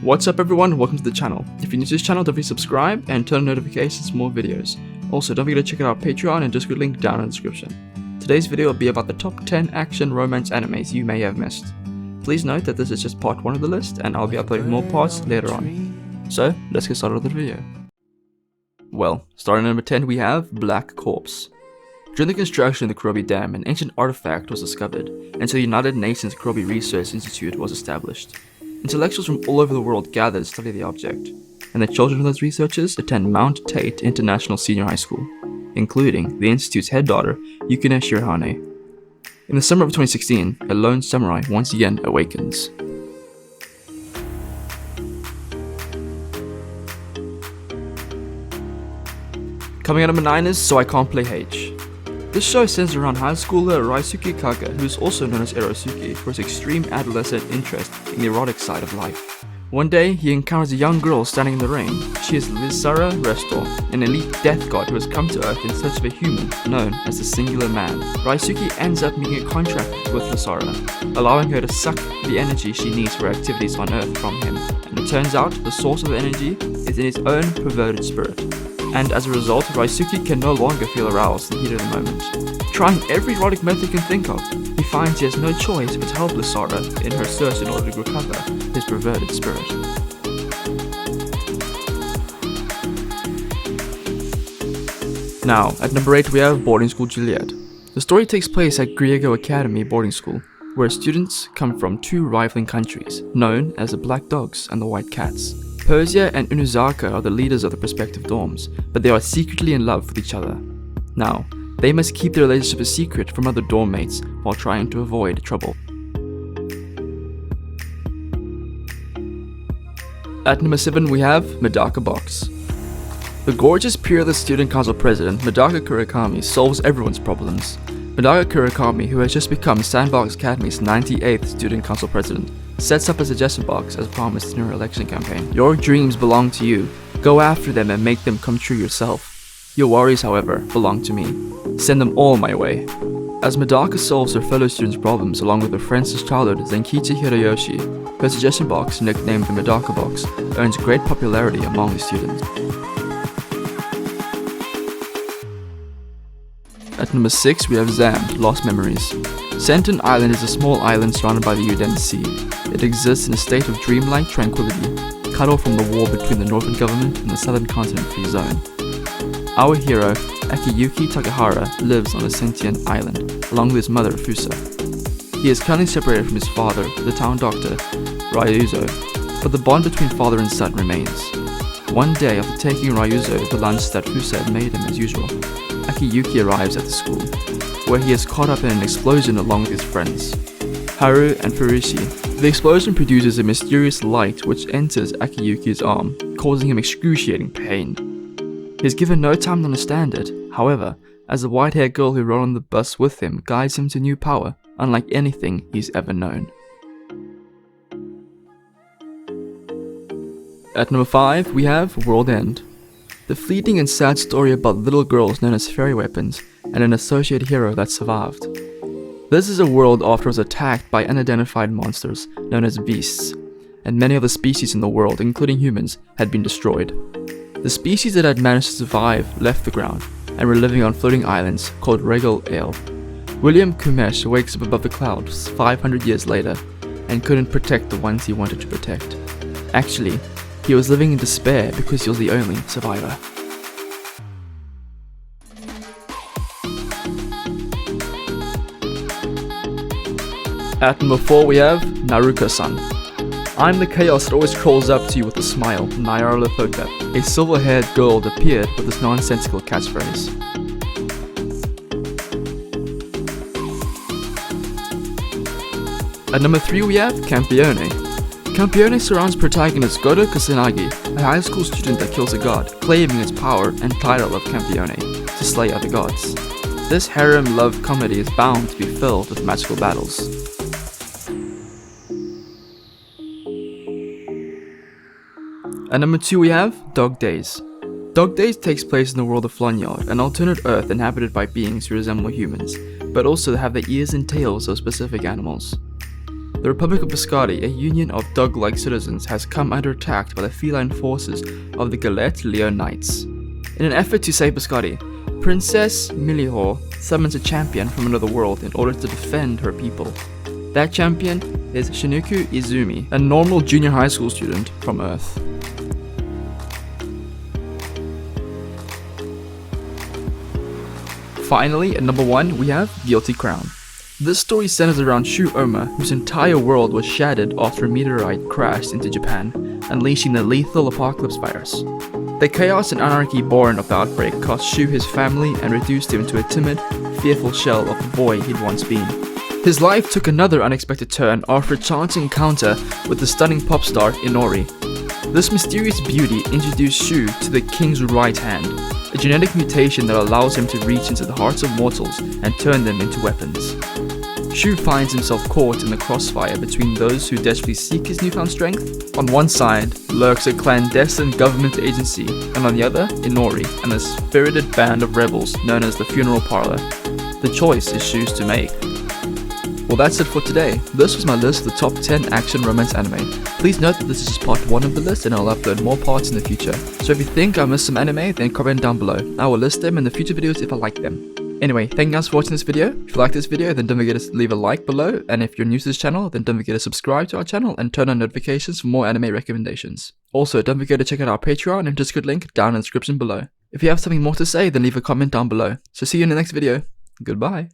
What's up everyone, welcome to the channel. If you're new to this channel, definitely subscribe and turn on notifications for more videos. Also, don't forget to check out our Patreon and Discord link down in the description. Today's video will be about the top 10 action romance animes you may have missed. Please note that this is just part 1 of the list and I'll be uploading more parts later on. So, let's get started with the video. Well, starting at number 10 we have Black Corpse. During the construction of the Kurobi Dam, an ancient artifact was discovered, and so the United Nations Kurobi Research Institute was established. Intellectuals from all over the world gathered to study the object, and the children of those researchers attend Mount Tate International Senior High School, including the institute's head daughter, Yukine Shirahane. In the summer of 2016, a lone samurai once again awakens. Coming at number 9 is So I Can't Play H. This show centers around high schooler Ryosuke Kaga, who is also known as Erosuke, for his extreme adolescent interest in the erotic side of life. One day, he encounters a young girl standing in the rain. She is Lysara Restor, an elite death god who has come to Earth in search of a human known as the Singular Man. Ryosuke ends up making a contract with Lysara, allowing her to suck the energy she needs for activities on Earth from him. And it turns out the source of the energy is in his own perverted spirit. And as a result, Ryosuke can no longer feel aroused in the heat of the moment. Trying every erotic method he can think of, he finds he has no choice but to help Lysara in her search in order to recover his perverted spirit. Now, at number 8 we have Boarding School Juliet. The story takes place at Griego Academy boarding school, where students come from 2 rivaling countries, known as the Black Dogs and the White Cats. Persia and Unuzaka are the leaders of the respective dorms, but they are secretly in love with each other. Now, they must keep their relationship a secret from other dorm mates while trying to avoid trouble. At number 7 we have Medaka Box. The gorgeous peerless student council president Medaka Kurakami solves everyone's problems. Medaka Kurakami, who has just become Sandbox Academy's 98th student council president, sets up a suggestion box as promised in her election campaign. Your dreams belong to you. Go after them and make them come true yourself. Your worries, however, belong to me. Send them all my way. As Medaka solves her fellow students' problems along with her friends since childhood, Zenkichi Hiroyoshi, her suggestion box, nicknamed the Medaka Box, earns great popularity among the students. At number 6 we have Zammed, Lost Memories. Senton Island is a small island surrounded by the Uden Sea. It exists in a state of dreamlike tranquility, cut off from the war between the northern government and the southern continent free zone. Our hero, Akiyuki Takahara, lives on a sentient island, along with his mother, Fusa. He is currently separated from his father, the town doctor, Ryuzo, but the bond between father and son remains. One day, after taking Ryuzo the lunch that Fusa had made him as usual, Akiyuki arrives at the school, where he is caught up in an explosion along with his friends, Haru and Furushi. The explosion produces a mysterious light which enters Akiyuki's arm, causing him excruciating pain. He is given no time to understand it, however, as the white-haired girl who rode on the bus with him guides him to new power, unlike anything he's ever known. At number 5 we have World End. The fleeting and sad story about little girls known as fairy weapons and an associated hero that survived. This is a world after it was attacked by unidentified monsters known as beasts, and many of the species in the world, including humans, had been destroyed. The species that had managed to survive left the ground and were living on floating islands called Regal Ale. William Kumesh wakes up above the clouds 500 years later and couldn't protect the ones he wanted to protect. Actually, he was living in despair because he was the only survivor. At number 4 we have Naruko-san. I'm the chaos that always crawls up to you with a smile, Nayara Lithotep, a silver-haired girl that appeared with this nonsensical catchphrase. At number 3 we have Campione. Campione surrounds protagonist Godo Kusanagi, a high school student that kills a god, claiming its power and title of Campione to slay other gods. This harem love comedy is bound to be filled with magical battles. At number 2 we have Dog Days. Dog Days takes place in the world of Flonyard, an alternate Earth inhabited by beings who resemble humans, but also have the ears and tails of specific animals. The Republic of Biscardi, a union of dog-like citizens, has come under attack by the feline forces of the Galette Leo Knights. In an effort to save Biscardi, Princess Milihor summons a champion from another world in order to defend her people. That champion is Shinuku Izumi, a normal junior high school student from Earth. Finally, at number 1, we have Guilty Crown. This story centers around Shu Oma, whose entire world was shattered after a meteorite crashed into Japan, unleashing the lethal apocalypse virus. The chaos and anarchy born of the outbreak cost Shu his family and reduced him to a timid, fearful shell of the boy he'd once been. His life took another unexpected turn after a chance encounter with the stunning pop star Inori. This mysterious beauty introduced Shu to the King's right hand, a genetic mutation that allows him to reach into the hearts of mortals and turn them into weapons. Shu finds himself caught in the crossfire between those who desperately seek his newfound strength. On one side lurks a clandestine government agency, and on the other, Inori and a spirited band of rebels known as the Funeral Parlor. The choice is Shu's to make. Well, that's it for today. This was my list of the top 10 action romance anime. Please note that this is just part 1 of the list and I'll upload more parts in the future. So if you think I missed some anime, then comment down below. I will list them in the future videos if I like them. Anyway, thank you guys for watching this video. If you like this video, then don't forget to leave a like below, and if you're new to this channel, then don't forget to subscribe to our channel and turn on notifications for more anime recommendations. Also, don't forget to check out our Patreon and Discord link down in the description below. If you have something more to say, then leave a comment down below. So see you in the next video. Goodbye.